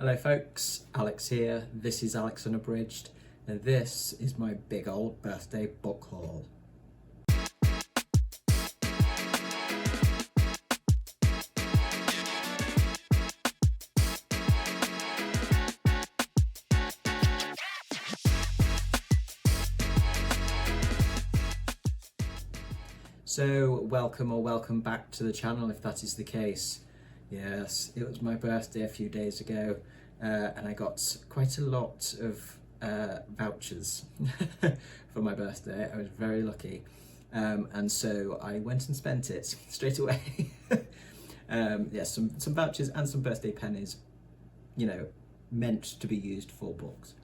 Hello folks, Alex here. This is Alex Unabridged, and this is my big old birthday book haul. So welcome back to the channel if that is the case. Yes, it was my birthday a few days ago, and I got quite a lot of vouchers for my birthday. I was very lucky, and so I went and spent it straight away. Yes, some vouchers and some birthday pennies, you know, meant to be used for books.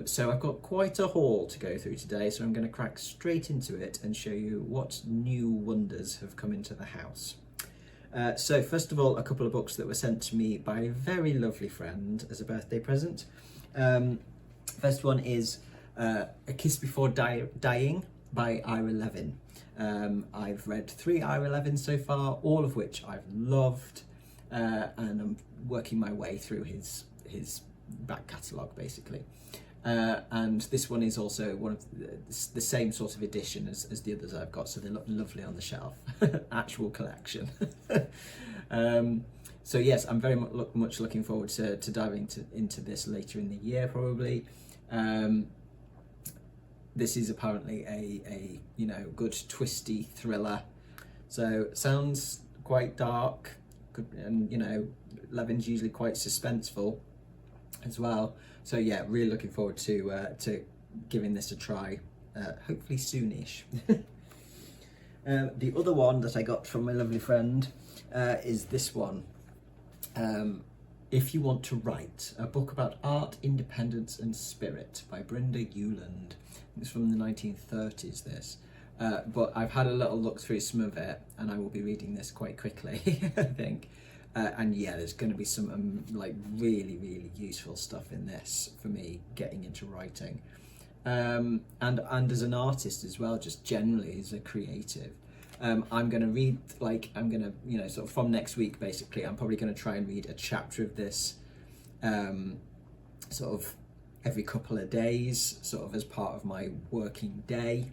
So I've got quite a haul to go through today, so I'm going to crack straight into it and show you what new wonders have come into the house. So first of all, a couple of books that were sent to me by a very lovely friend as a birthday present. First one is A Kiss Before Dying by Ira Levin. I've read 3 Ira Levins so far, all of which I've loved, and I'm working my way through his back catalogue basically. And this one is also one of the same sort of edition as the others I've got, so they look lovely on the shelf. Actual collection. So yes, I'm very much looking forward to diving into this later in the year probably. This is apparently a good twisty thriller, so sounds quite dark, and Levin's usually quite suspenseful as well. So yeah, really looking forward to giving this a try, hopefully soonish. The other one that I got from my lovely friend is this one. If You Want to Write, a book about art, independence and spirit by Brenda Euland. It's from the 1930s, this. But I've had a little look through some of it, and I will be reading this quite quickly, I think. And yeah, there's going to be some really useful stuff in this for me getting into writing, and as an artist as well, just generally as a creative. I'm going to read, sort of from next week basically, I'm probably going to try and read a chapter of this sort of every couple of days, sort of as part of my working day.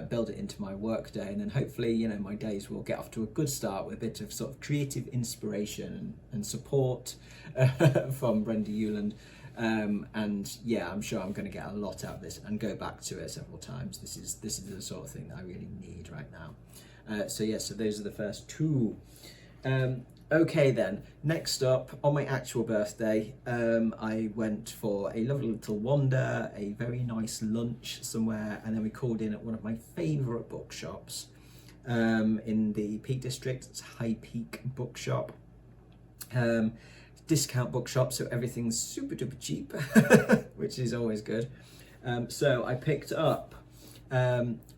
Build it into my work day, and then hopefully my days will get off to a good start with a bit of sort of creative inspiration and support from Brenda Euland, and yeah, I'm sure I'm going to get a lot out of this and go back to it several times. This is the sort of thing that I really need right now. So those are the first two. Okay then, next up, on my actual birthday, I went for a lovely little wander, a very nice lunch somewhere, and then we called in at one of my favourite bookshops in the Peak District. It's High Peak Bookshop. Discount bookshop, so everything's super duper cheap, which is always good. So I picked up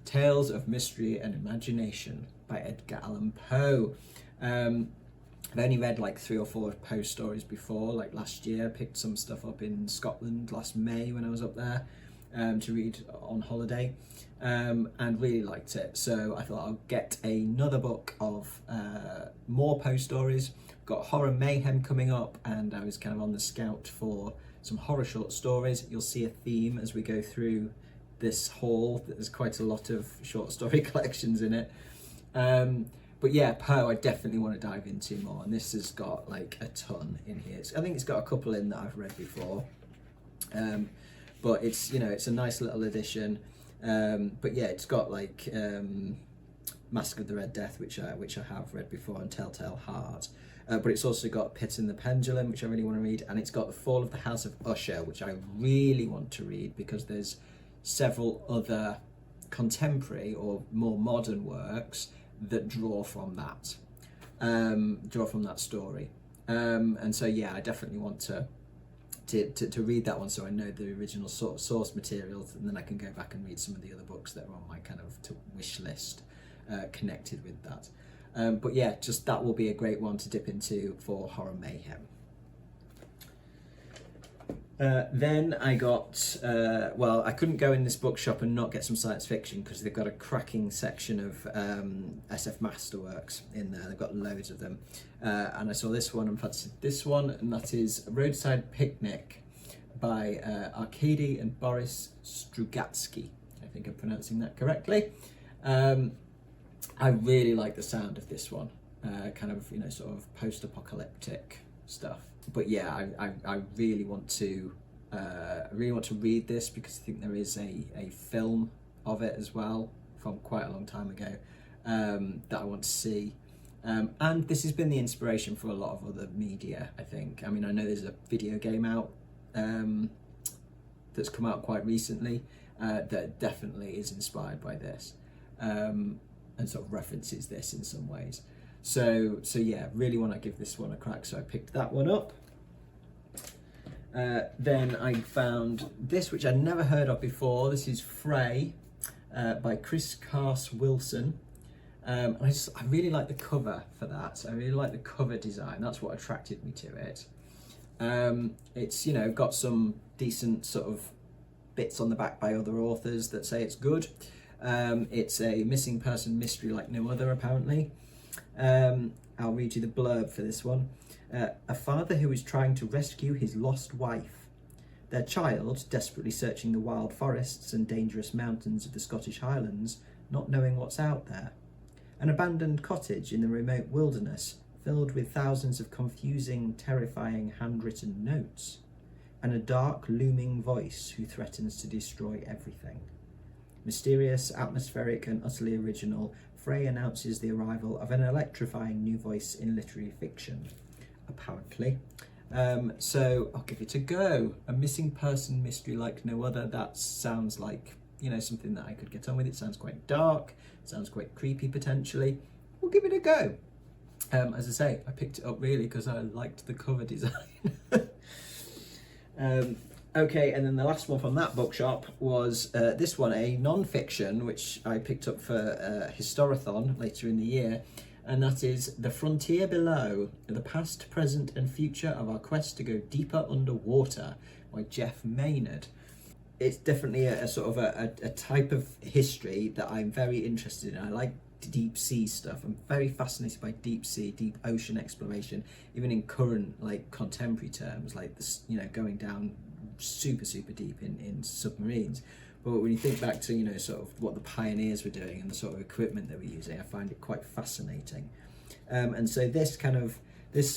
Tales of Mystery and Imagination by Edgar Allan Poe. I've only read like 3 or 4 Poe stories before, like last year. Picked some stuff up in Scotland last May when I was up there to read on holiday, and really liked it. So I thought I'll get another book of more Poe stories. Got Horror Mayhem coming up, and I was kind of on the scout for some horror short stories. You'll see a theme as we go through this haul. There's quite a lot of short story collections in it. But yeah, Poe I definitely want to dive into more, and this has got like a ton in here. I think it's got a couple in that I've read before, but it's it's a nice little edition. But yeah, it's got like Mask of the Red Death, which I have read before, and Telltale Heart. But it's also got Pit and the Pendulum, which I really want to read, and it's got The Fall of the House of Usher, which I really want to read because there's several other contemporary or more modern works that draw from that story, and so yeah, I definitely want to read that one so I know the original source materials, and then I can go back and read some of the other books that are on my kind of wish list connected with that. But yeah, just that will be a great one to dip into for Horror Mayhem. Then I got, well, I couldn't go in this bookshop and not get some science fiction because they've got a cracking section of SF Masterworks in there. They've got loads of them. And I saw this one and fancied this one, and that is Roadside Picnic by Arkady and Boris Strugatsky. I think I'm pronouncing that correctly. I really like the sound of this one, kind of, sort of post-apocalyptic stuff. But yeah, I really want to read this because I think there is a film of it as well from quite a long time ago that I want to see. And this has been the inspiration for a lot of other media, I think. I mean, I know there's a video game out that's come out quite recently that definitely is inspired by this and sort of references this in some ways. So yeah, really want to give this one a crack, so I picked that one up. Then I found this, which I'd never heard of before. This is Frey by Chris Carse-Wilson. And I really like the cover for that. I really like the cover design. That's what attracted me to it. It's, got some decent sort of bits on the back by other authors that say it's good. It's a missing person mystery like no other, apparently. I'll read you the blurb for this one. A father who is trying to rescue his lost wife. Their child, desperately searching the wild forests and dangerous mountains of the Scottish Highlands, not knowing what's out there. An abandoned cottage in the remote wilderness, filled with thousands of confusing, terrifying handwritten notes. And a dark, looming voice who threatens to destroy everything. Mysterious, atmospheric, and utterly original, Frey announces the arrival of an electrifying new voice in literary fiction, apparently. So I'll give it a go. A missing person mystery like no other. That sounds like, something that I could get on with. It sounds quite dark, sounds quite creepy potentially. We'll give it a go. As I say, I picked it up really because I liked the cover design. Okay, and then the last one from that bookshop was this one, a non-fiction, which I picked up for Historathon later in the year, and that is The Frontier Below, The Past, Present and Future of Our Quest to Go Deeper Underwater by Jeff Maynard. It's definitely a sort of a type of history that I'm very interested in. I like deep sea stuff. I'm very fascinated by deep sea, deep ocean exploration, even in current, like, contemporary terms, like this, going down super deep in submarines. But when you think back to sort of what the pioneers were doing and the sort of equipment they were using, I find it quite fascinating. And so this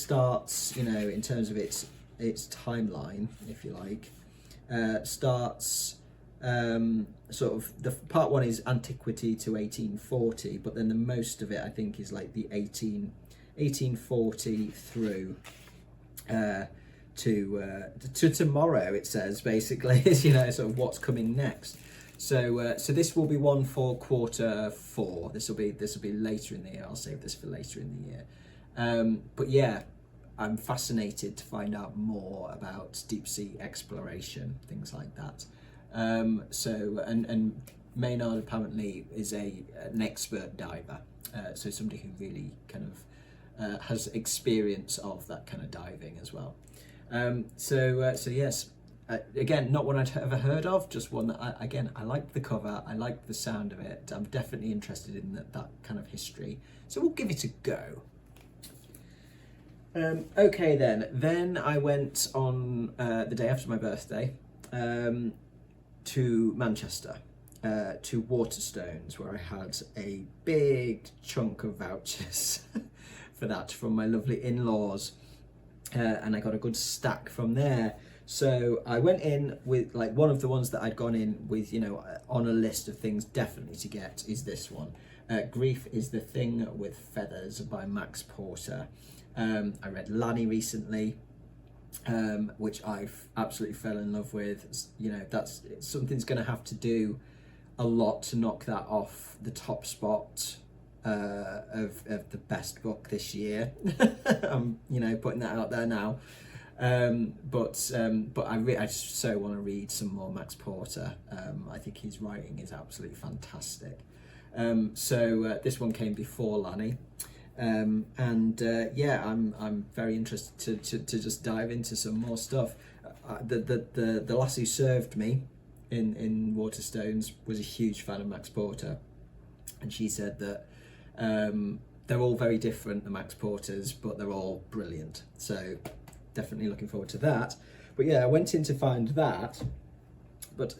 starts, in terms of its timeline, if you like, starts sort of, the part one is antiquity to 1840, but then the most of it I think is like the 1840 through to tomorrow, it says, basically, is sort of what's coming next. So this will be one for quarter four. This will be later in the year. I'll save this for later in the year. But yeah, I'm fascinated to find out more about deep sea exploration, things like that. And Maynard apparently is an expert diver, so somebody who really kind of has experience of that kind of diving as well. So yes, again, not one I'd ever heard of, just one that I liked the cover, I liked the sound of it. I'm definitely interested in that kind of history, so we'll give it a go. Okay then I went on the day after my birthday to Manchester, to Waterstones, where I had a big chunk of vouchers for that from my lovely in-laws. And I got a good stack from there. So I went in with, like, one of the ones that I'd gone in with, on a list of things definitely to get is this one. Grief is the Thing with Feathers by Max Porter. I read Lanny recently, which I've absolutely fell in love with. Something's going to have to do a lot to knock that off the top spot of the best book this year. I'm putting that out there now, but I just so want to read some more Max Porter. I think his writing is absolutely fantastic. So this one came before Lanny, and yeah, I'm very interested to just dive into some more stuff. the lass who served me in Waterstones was a huge fan of Max Porter, and she said that they're all very different, the Max Porters, but they're all brilliant. So definitely looking forward to that. But yeah, I went in to find that, but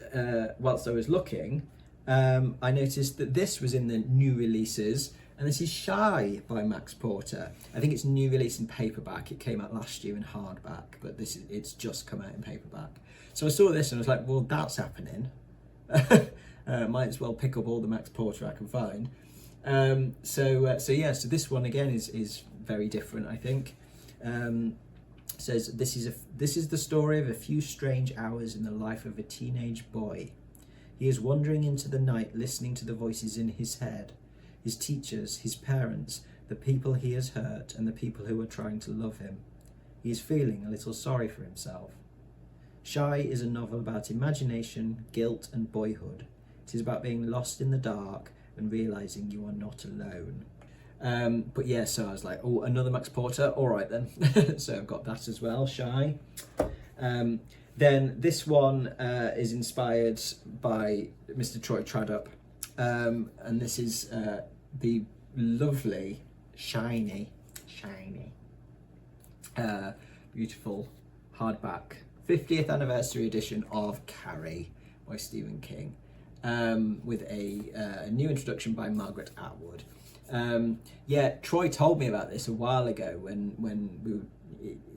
whilst I was looking, I noticed that this was in the new releases, and this is Shy by Max Porter. I think it's new release in paperback. It came out last year in hardback, but it's just come out in paperback. So I saw this and I was like, well, that's happening. Might as well pick up all the Max Porter I can find. So this one again is very different, I think. Says this is the story of a few strange hours in the life of a teenage boy. He is wandering into the night, listening to the voices in his head, his teachers, his parents, the people he has hurt, and the people who are trying to love him. He is feeling a little sorry for himself. Shy is a novel about imagination, guilt, and boyhood. It is about being lost in the dark and realising you are not alone. But yeah, so I was like, oh, another Max Porter, all right then. So I've got that as well, Shy. Then this one is inspired by Mr. Troy Tradup, and this is the lovely, shiny, beautiful hardback 50th anniversary edition of Carrie by Stephen King, with a new introduction by Margaret Atwood. Troy told me about this a while ago when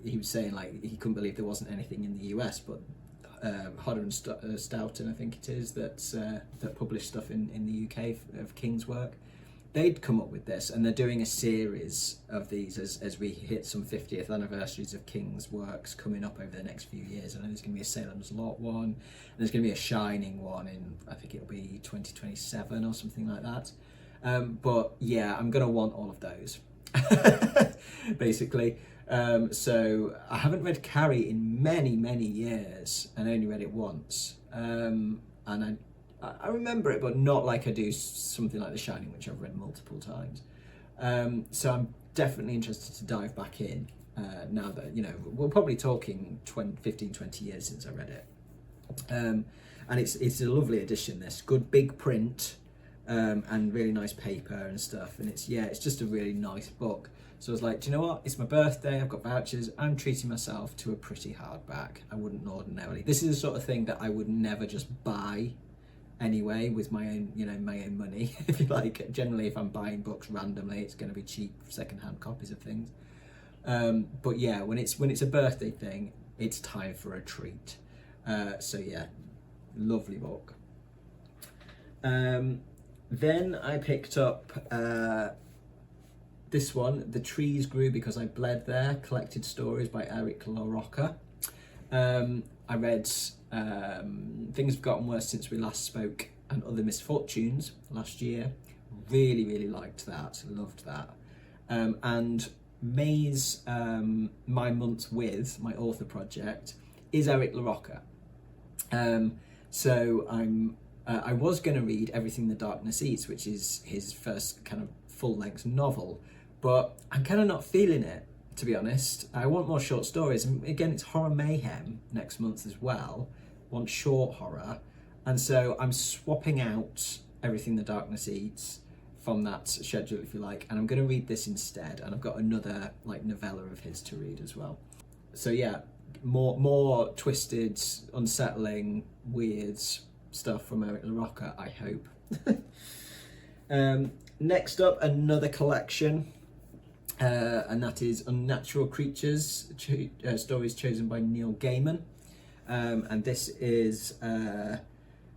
he was saying like he couldn't believe there wasn't anything in the US, but Hodder and Stoughton, I think it is, that published stuff in the UK of King's work. They'd come up with this, and they're doing a series of these as we hit some 50th anniversaries of King's works coming up over the next few years. I know there's going to be a Salem's Lot one, and there's going to be a Shining one in, I think it'll be 2027 or something like that. But yeah, I'm going to want all of those, basically. So I haven't read Carrie in many years, and only read it once. And I remember it, but not like I do something like The Shining, which I've read multiple times. So I'm definitely interested to dive back in now that, we're probably talking 15, 20 years since I read it. And it's a lovely edition, this. Good big print, and really nice paper and stuff. And it's just a really nice book. So I was like, do you know what? It's my birthday, I've got vouchers, I'm treating myself to a pretty hardback. I wouldn't ordinarily. This is the sort of thing that I would never just buy anyway with my own money, if you like. Generally, if I'm buying books randomly, it's going to be cheap second-hand copies of things. But yeah, when it's a birthday thing, it's time for a treat. So yeah, lovely book. Then I picked up this one, The Trees Grew Because I Bled There, Collected Stories by Eric LaRocca. I read Things Have Gotten Worse Since We Last Spoke and Other Misfortunes last year. Really liked that, loved that. And May's My Month With, my author project, is Eric LaRocca. So I was going to read Everything the Darkness Eats, which is his first kind of full-length novel, but I'm kind of not feeling it, to be honest. I want more short stories, and again, it's Horror Mayhem next month as well. Want short horror, and so I'm swapping out Everything the Darkness Eats from that schedule, if you like, and I'm going to read this instead. And I've got another like novella of his to read as well. So yeah, more twisted, unsettling, weird stuff from Eric LaRocca, I hope. Next up, another collection, and that is Unnatural Creatures, stories chosen by Neil Gaiman. And this is, it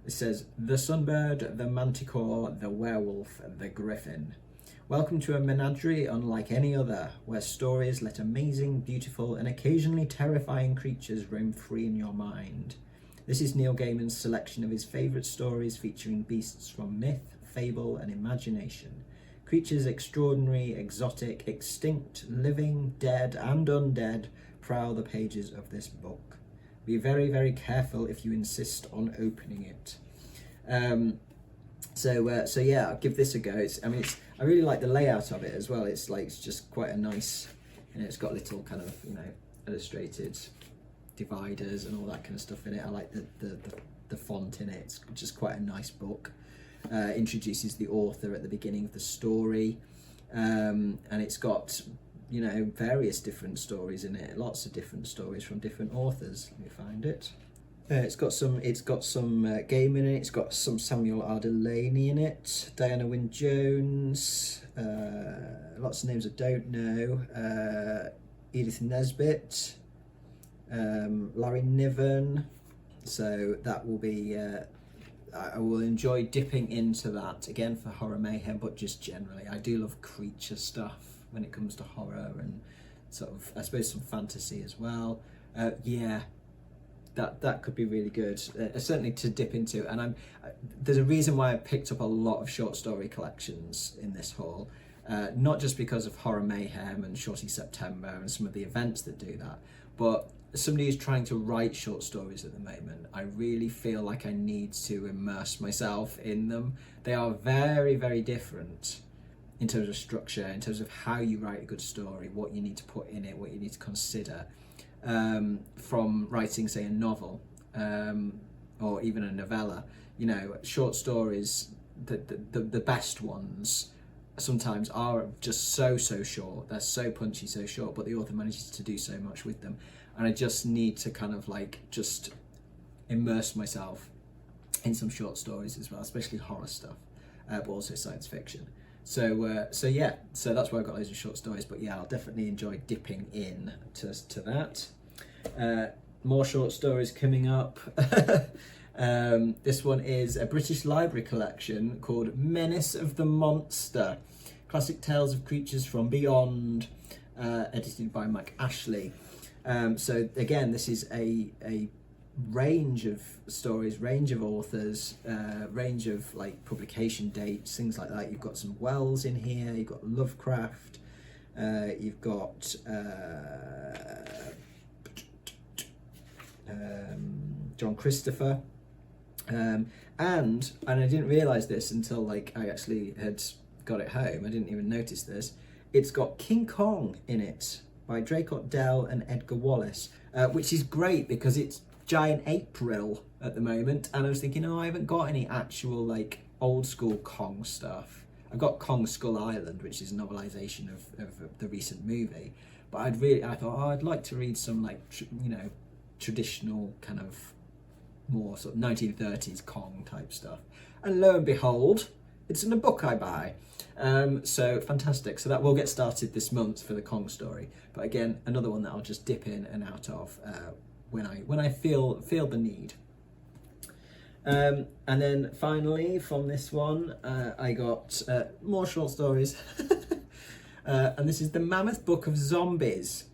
says, The Sunbird, the Manticore, the Werewolf, the Griffin. Welcome to a menagerie unlike any other, where stories let amazing, beautiful, and occasionally terrifying creatures roam free in your mind. This is Neil Gaiman's selection of his favourite stories featuring beasts from myth, fable, and imagination. Creatures extraordinary, exotic, extinct, living, dead, and undead prowl the pages of this book. Be very careful if you insist on opening it. So yeah, I'll give this a go. I really like the layout of it as well. It's just quite a nice, it's got little kind of illustrated dividers and all that kind of stuff in it. I like the font in it. It's just quite a nice book. Introduces the author at the beginning of the story, and it's got, you know, various different stories in it. Lots of different stories from different authors. Let me find it. It's got some game in it. It's got some Samuel R. Delaney in it, Diana Wynne Jones, lots of names I don't know, Edith Nesbit, Larry Niven. So that will be, I will enjoy dipping into that again for horror mayhem, but just generally, I do love creature stuff when it comes to horror, and sort of, I suppose, some fantasy as well. Yeah. That could be really good, certainly to dip into. And there's a reason why I picked up a lot of short story collections in this haul, not just because of Horror Mayhem and Shorty September and some of the events that do that, but as somebody who's trying to write short stories at the moment, I really feel like I need to immerse myself in them. They are very, very different in terms of structure, in terms of how you write a good story, what you need to put in it, what you need to consider. From writing, say, a novel, or even a novella. You know, short stories, the best ones sometimes are just so short. They're so punchy, so short, but the author manages to do so much with them. And I just need to kind of like just immerse myself in some short stories as well, especially horror stuff, but also science fiction. So yeah, so that's why I've got loads of short stories, but yeah, I'll definitely enjoy dipping in to that. More short stories coming up. This one is a British Library collection called Menace of the Monster, Classic Tales of Creatures from Beyond, edited by Mike Ashley. So again, this is a range of stories, range of authors, range of like publication dates, things like that. You've got some Wells in here, you've got Lovecraft, you've got John Christopher, and I didn't realise this until like I actually had got it home. I didn't even notice this. It's got King Kong in it by Drake Otdell and Edgar Wallace, which is great because it's Giant April at the moment, and I was thinking, oh, I haven't got any actual like old school Kong stuff. I've got Kong Skull Island, which is a novelisation of the recent movie, but I thought, oh, I'd like to read some like traditional kind of more sort of 1930s Kong type stuff, and lo and behold, it's in a book I buy. So fantastic. So that will get started this month for the Kong story, but again, another one that I'll just dip in and out of when I feel the need. And then finally from this one, I got more short stories, and this is the Mammoth Book of Zombies.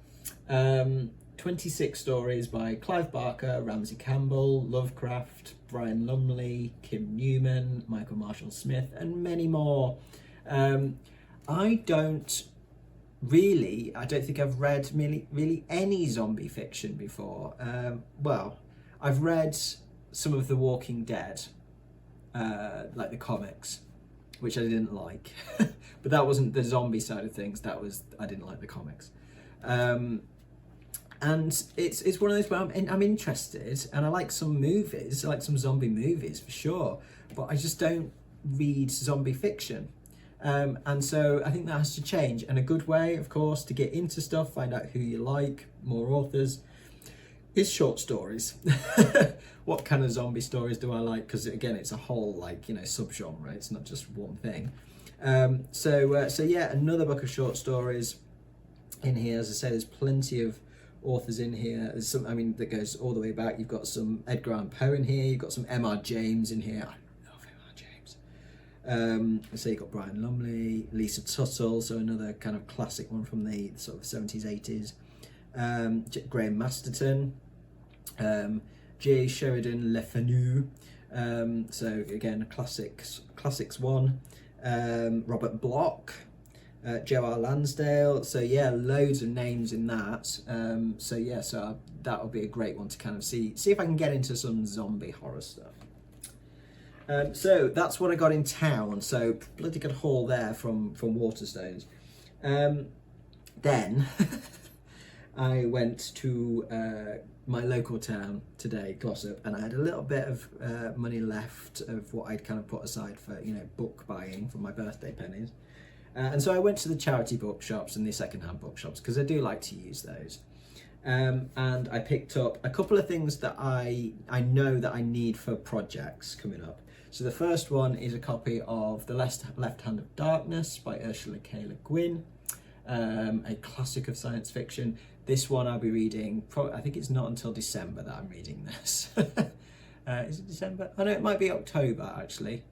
26 stories by Clive Barker, Ramsey Campbell, Lovecraft, Brian Lumley, Kim Newman, Michael Marshall Smith, and many more. I don't think I've read really any zombie fiction before. Well, I've read some of The Walking Dead, like the comics, which I didn't like, but that wasn't the zombie side of things. I didn't like the comics. And it's one of those where I'm interested, and I like some movies, I like some zombie movies for sure, but I just don't read zombie fiction. And so I think that has to change, and a good way, of course, to get into stuff, find out who you like, more authors, is short stories. What kind of zombie stories do I like? Because again, it's a whole subgenre. It's not just one thing. So yeah, another book of short stories in here. As I said, there's plenty of authors in here. There's some, that goes all the way back. You've got some Edgar Allan Poe in here. You've got some M.R. James in here. I love M.R. James. So you've got Brian Lumley, Lisa Tuttle, so another kind of classic one from the sort of 70s, 80s. Graham Masterton, J. Sheridan Le Fanu, so again, a classics one. Robert Bloch, Joe R. Lansdale, so yeah, loads of names in that. So that'll be a great one to kind of see if I can get into some zombie horror stuff. So that's what I got in town. So bloody good haul there from Waterstones. Then I went to my local town today, Glossop, and I had a little bit of money left of what I'd kind of put aside for, you know, book buying for my birthday pennies. And so I went to the charity bookshops and the second-hand bookshops because I do like to use those. And I picked up a couple of things that I know that I need for projects coming up. So the first one is a copy of The Left Hand of Darkness by Ursula K. Le Guin, a classic of science fiction. This one I'll be reading, I think it's not until December that I'm reading this. Is it December? Oh no, it might be October actually.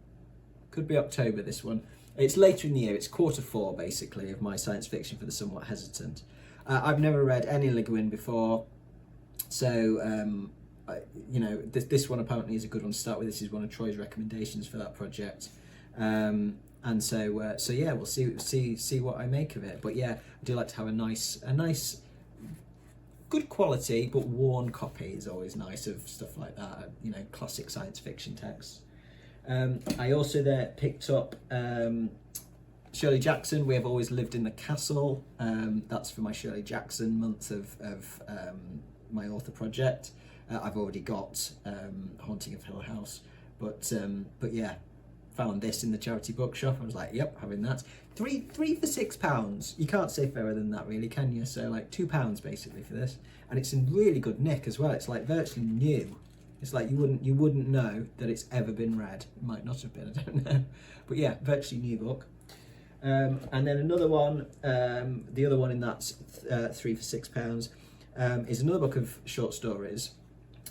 Could be October, this one. It's later in the year, it's Q4 basically of my science fiction for the somewhat hesitant. I've never read any Le Guin before, so you know, this one apparently is a good one to start with. This is one of Troy's recommendations for that project. And so yeah, we'll see what I make of it. But yeah, I do like to have a nice good quality but worn copy is always nice of stuff like that, you know, classic science fiction texts. I also there picked up Shirley Jackson, We Have Always Lived in the Castle. That's for my Shirley Jackson month of my author project. I've already got Haunting of Hill House, but yeah, found this in the charity bookshop. I was like, yep, having that. Three for £6. You can't say fairer than that, really, can you? So like £2 basically for this, and it's in really good nick as well. It's like virtually new. It's like you wouldn't know that it's ever been read. It might not have been, I don't know, but yeah, virtually new book. And then another one, the other one in that 3 for £6, is another book of short stories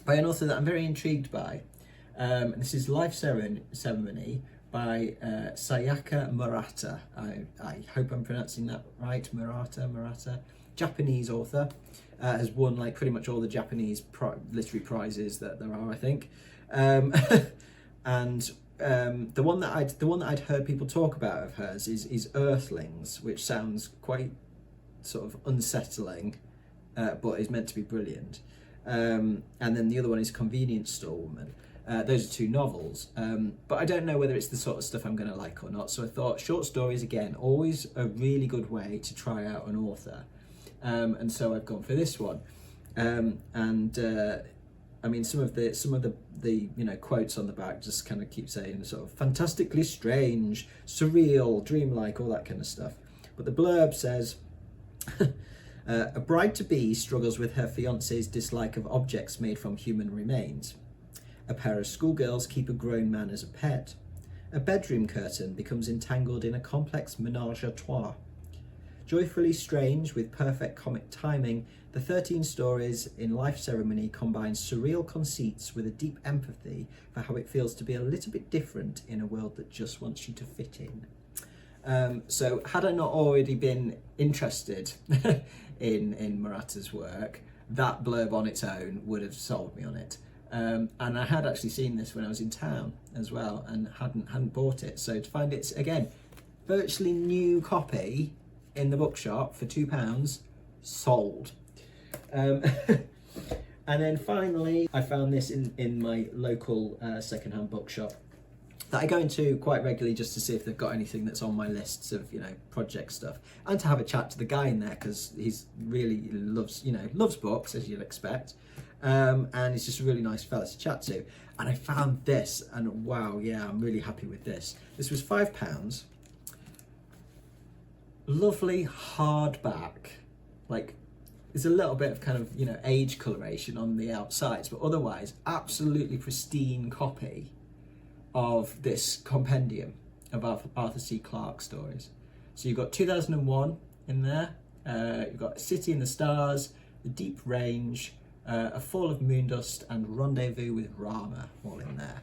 by an author that I'm very intrigued by. This is Life Ceremony by Sayaka Murata. I hope I'm pronouncing that right. Murata. Japanese author. Has won like pretty much all the Japanese literary prizes that there are, I think. And the one that I'd heard people talk about of hers is Earthlings, which sounds quite sort of unsettling, but is meant to be brilliant. And then the other one is Convenience Store Woman. Those are two novels, but I don't know whether it's the sort of stuff I'm going to like or not. So I thought short stories, again, always a really good way to try out an author. And so I've gone for this one. I mean, some of the you know, quotes on the back just kind of keep saying sort of fantastically strange, surreal, dreamlike, all that kind of stuff. But the blurb says, a bride-to-be struggles with her fiancé's dislike of objects made from human remains. A pair of schoolgirls keep a grown man as a pet. A bedroom curtain becomes entangled in a complex menage a trois. Joyfully strange with perfect comic timing, the 13 stories in Life Ceremony combine surreal conceits with a deep empathy for how it feels to be a little bit different in a world that just wants you to fit in. So had I not already been interested in Murata's work, that blurb on its own would have sold me on it. And I had actually seen this when I was in town as well and hadn't bought it. So to find it, again, virtually new copy in the bookshop for £2, sold. And then finally, I found this in my local second-hand bookshop that I go into quite regularly just to see if they've got anything that's on my lists of, you know, project stuff, and to have a chat to the guy in there because he's really loves books, as you'd expect, and he's just a really nice fella to chat to. And I found this, and wow, yeah, I'm really happy with this. This was £5. Lovely hardback, like there's a little bit of kind of, you know, age coloration on the outsides, but otherwise absolutely pristine copy of this compendium of Arthur C. Clarke stories. So you've got 2001 in there, you've got City in the Stars, The Deep Range, A Fall of Moondust, and Rendezvous with Rama, all in there.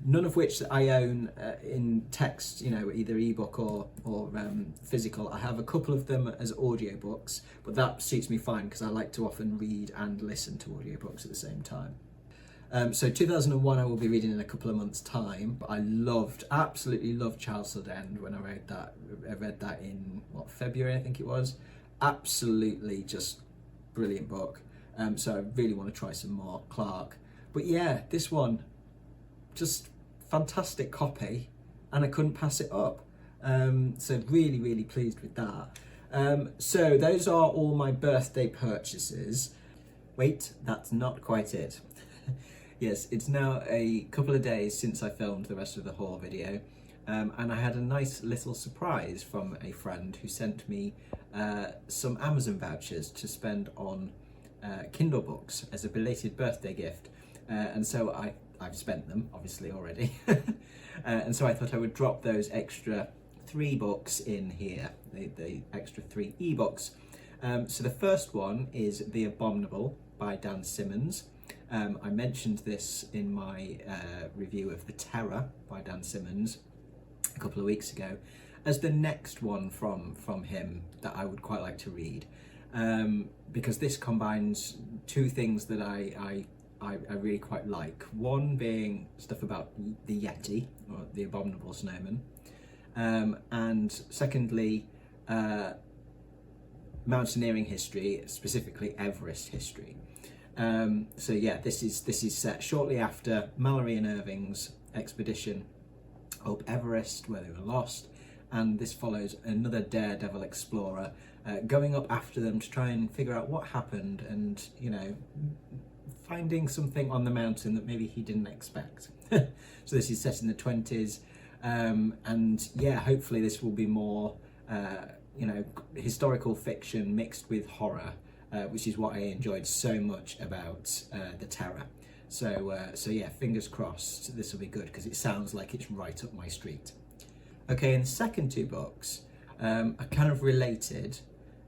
None of which I own in text, you know, either ebook or physical. I have a couple of them as audiobooks, but that suits me fine because I like to often read and listen to audiobooks at the same time. So 2001 I will be reading in a couple of months' time, but I absolutely loved Childhood End when I read that. I read that in, February I think it was. Absolutely just brilliant book. So I really want to try some more Clarke. But yeah, this one, just fantastic copy, and I couldn't pass it up. So really, really pleased with that. So those are all my birthday purchases. Wait, that's not quite it. Yes, it's now a couple of days since I filmed the rest of the haul video, and I had a nice little surprise from a friend who sent me some Amazon vouchers to spend on Kindle books as a belated birthday gift, and so I've spent them obviously already, and so I thought I would drop those extra 3 books in here, the extra 3 ebooks. So the first one is The Abominable by Dan Simmons. I mentioned this in my review of The Terror by Dan Simmons a couple of weeks ago as the next one from him that I would quite like to read, because this combines 2 things that I really quite like. One being stuff about the Yeti, or the Abominable Snowman, and secondly mountaineering history, specifically Everest history. So yeah, this is set shortly after Mallory and Irving's expedition up Everest, where they were lost, and this follows another daredevil explorer going up after them to try and figure out what happened, and finding something on the mountain that maybe he didn't expect. So this is set in the 20s, and yeah, hopefully this will be more historical fiction mixed with horror, which is what I enjoyed so much about The Terror. So yeah, fingers crossed this will be good, because it sounds like it's right up my street. Okay, and the second 2 books are kind of related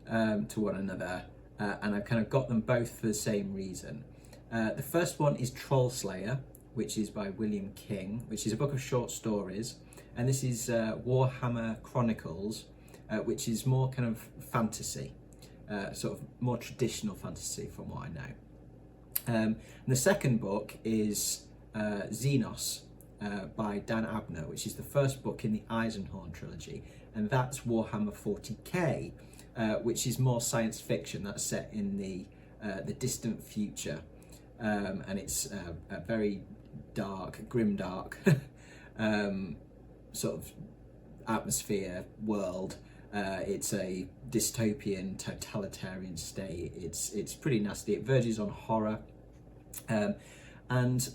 to one another, and I've kind of got them both for the same reason. The first one is Troll Slayer, which is by William King, which is a book of short stories, and this is Warhammer Chronicles, which is more kind of fantasy, sort of more traditional fantasy from what I know. And the second book is Xenos by Dan Abner, which is the first book in the Eisenhorn trilogy, and that's Warhammer 40k, which is more science fiction. That's set in the distant future, and it's a very dark, grimdark sort of atmosphere world. It's a dystopian, totalitarian state. It's pretty nasty. It verges on horror, and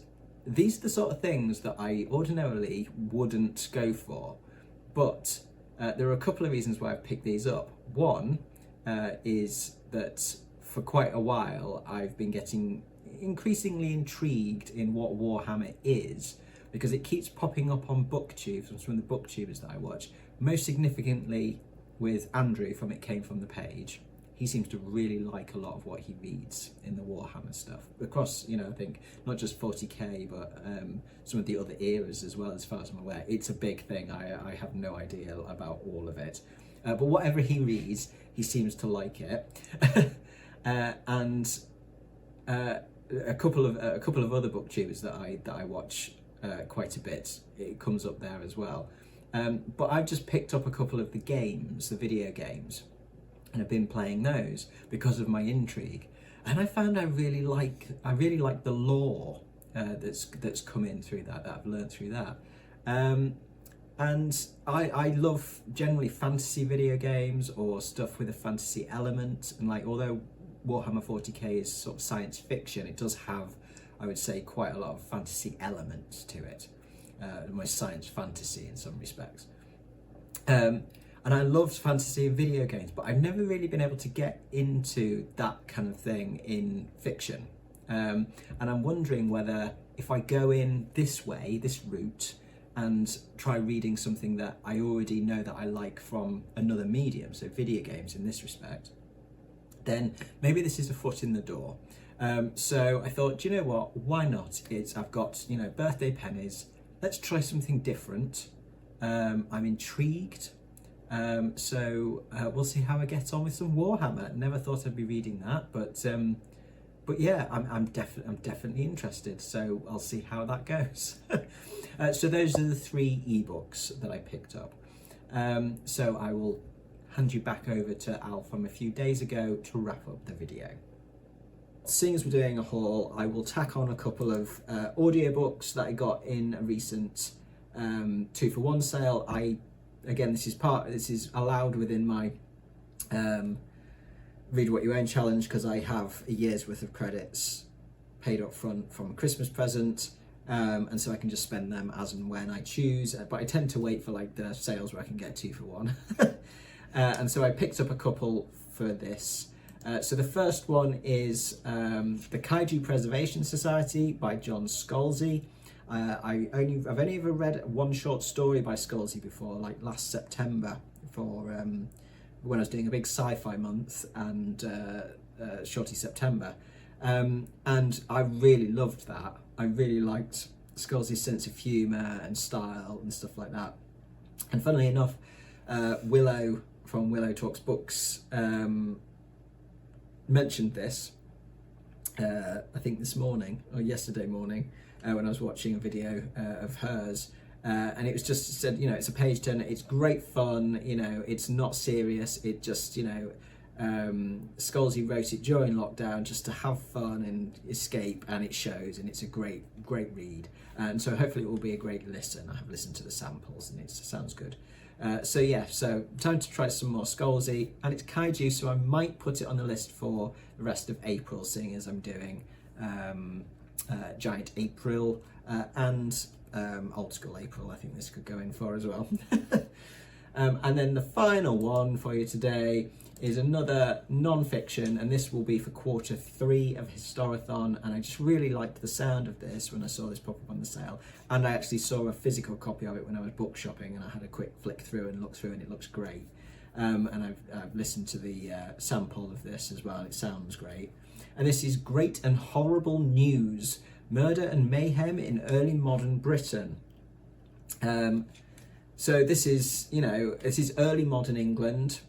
these are the sort of things that I ordinarily wouldn't go for, but there are a couple of reasons why I've picked these up. One is that for quite a while I've been getting increasingly intrigued in what Warhammer is, because it keeps popping up on booktubes, from the booktubers that I watch, most significantly with Andrew from It Came From The Page. He seems to really like a lot of what he reads in the Warhammer stuff, across, I think not just 40k, but some of the other eras as well, as far as I'm aware. It's a big thing. I have no idea about all of it, but whatever he reads, he seems to like it. And a couple of other booktubers that I watch quite a bit, it comes up there as well. But I've just picked up a couple of the games, the video games, and I've been playing those because of my intrigue. And I found I really like the lore that's come in through that I've learned through that. And I love generally fantasy video games or stuff with a fantasy element. And although Warhammer 40k is sort of science fiction, it does have, I would say, quite a lot of fantasy elements to it. Almost science fantasy in some respects. And I loved fantasy in video games, but I've never really been able to get into that kind of thing in fiction. And I'm wondering whether if I go in this way, this route, and try reading something that I already know that I like from another medium, so video games in this respect, then maybe this is a foot in the door. So I thought, do you know what, why not? I've got, birthday pennies, let's try something different. I'm intrigued. So we'll see how I get on with some Warhammer. Never thought I'd be reading that, but yeah, I'm definitely interested. So I'll see how that goes. So those are the 3 ebooks that I picked up. So I will hand you back over to Al from a few days ago to wrap up the video. Seeing as we're doing a haul, I will tack on a couple of audiobooks that I got in a recent 2-for-1 sale. Again, this is allowed within my Read What You Own challenge because I have a year's worth of credits paid up front from a Christmas present, and so I can just spend them as and when I choose, but I tend to wait for like the sales where I can get 2 for 1. And so I picked up a couple for this. So the first one is The Kaiju Preservation Society by John Scalzi. I've only ever read one short story by Scalzi before, like last September for when I was doing a big sci-fi month, and Shorty September. And I really loved that. I really liked Scalzi's sense of humour and style and stuff like that. And funnily enough, Willow from Willow Talks Books mentioned this, I think this morning or yesterday morning, when I was watching a video of hers. And it was just said, you know, it's a page turner, it's great fun, you know, it's not serious, it just, you know, Scalzi wrote it during lockdown just to have fun and escape, and it shows, and it's a great read, and so hopefully it will be a great listen. I have listened to the samples and it sounds good. So yeah, so time to try some more Scalzi, and it's kaiju, so I might put it on the list for the rest of April, seeing as I'm doing Giant April and Old School April. I think this could go in for as well. And then the final one for you today is another non-fiction, and this will be for quarter 3 of Historathon, and I just really liked the sound of this when I saw this pop up on the sale, and I actually saw a physical copy of it when I was book shopping, and I had a quick flick through and look through, and it looks great. And I've listened to the sample of this as well, and it sounds great. And this is Great and Horrible News: Murder and Mayhem in Early Modern Britain. So this is, you know, this is early modern England,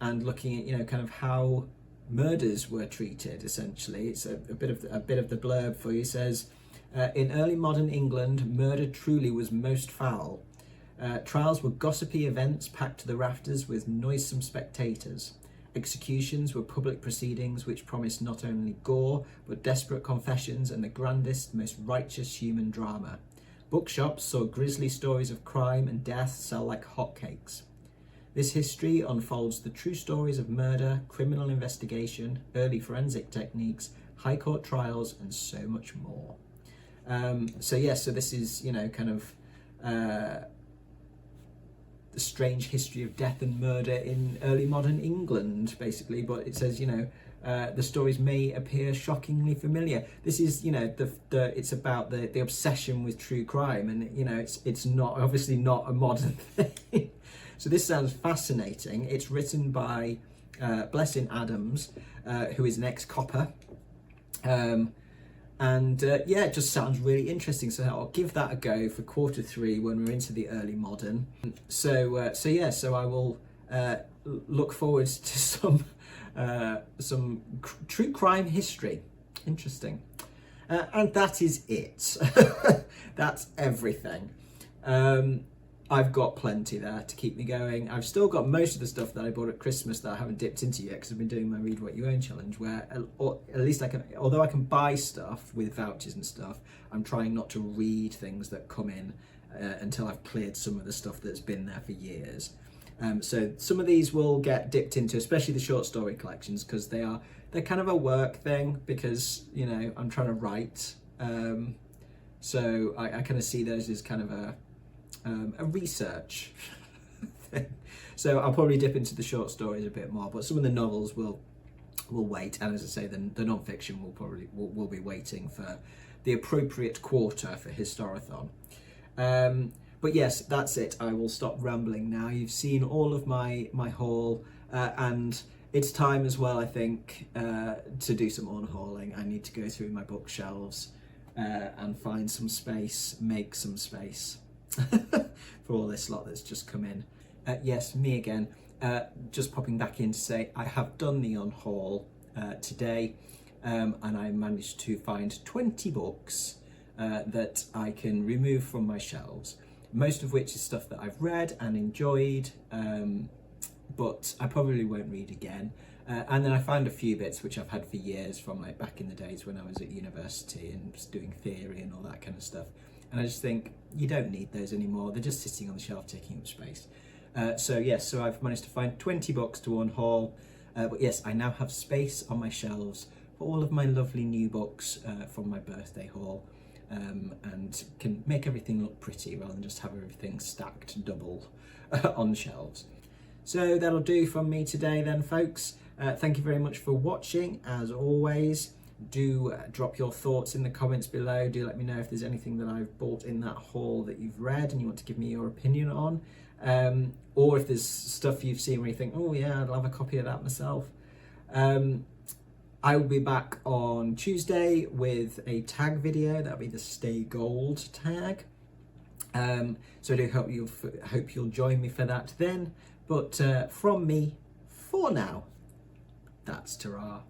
and looking at, you know, kind of how murders were treated. Essentially, it's a bit of the blurb for you. It says, in early modern England, murder truly was most foul. Trials were gossipy events packed to the rafters with noisome spectators. Executions were public proceedings which promised not only gore, but desperate confessions and the grandest, most righteous human drama. Bookshops saw grisly stories of crime and death sell like hotcakes. This history unfolds the true stories of murder, criminal investigation, early forensic techniques, high court trials, and so much more. So this is, you know, kind of the strange history of death and murder in early modern England, basically. But it says, you know, the stories may appear shockingly familiar. This is, you know, it's about the obsession with true crime, and, you know, it's not, obviously not a modern thing. So this sounds fascinating. It's written by Blessing Adams, who is an ex-copper. It just sounds really interesting. So I'll give that a go for quarter 3 when we're into the early modern. So I will look forward to some true crime history. Interesting. And that is it. That's everything. I've got plenty there to keep me going. I've still got most of the stuff that I bought at Christmas that I haven't dipped into yet, because I've been doing my Read What You Own challenge, where at least I can, although I can buy stuff with vouchers and stuff, I'm trying not to read things that come in until I've cleared some of the stuff that's been there for years. So some of these will get dipped into, especially the short story collections, because they're kind of a work thing, because, you know, I'm trying to write. So I kind of see those as kind of a research thing. So I'll probably dip into the short stories a bit more, but some of the novels will wait, and as I say, the non-fiction will be waiting for the appropriate quarter for Historathon. But yes, that's it. I will stop rambling now. You've seen all of my haul, and it's time as well, I think, to do some unhauling. I need to go through my bookshelves and find some space, make some space for all this lot that's just come in. Yes, me again. Just popping back in to say I have done the unhaul today, and I managed to find 20 books that I can remove from my shelves, most of which is stuff that I've read and enjoyed, but I probably won't read again. And then I found a few bits which I've had for years, from like back in the days when I was at university and was doing theory and all that kind of stuff. And I just think, you don't need those anymore. They're just sitting on the shelf taking up space. So I've managed to find 20 books to unhaul. But yes, I now have space on my shelves for all of my lovely new books from my birthday haul, and can make everything look pretty rather than just have everything stacked double on shelves. So that'll do from me today then, folks. Thank you very much for watching. As always, do drop your thoughts in the comments below. Do let me know if there's anything that I've bought in that haul that you've read and you want to give me your opinion on, or if there's stuff you've seen where you think, oh yeah, I'd love a copy of that myself. I will be back on Tuesday with a tag video. That'll be the Stay Gold tag. So I do hope you'll join me for that then. But from me, for now, that's ta-ra.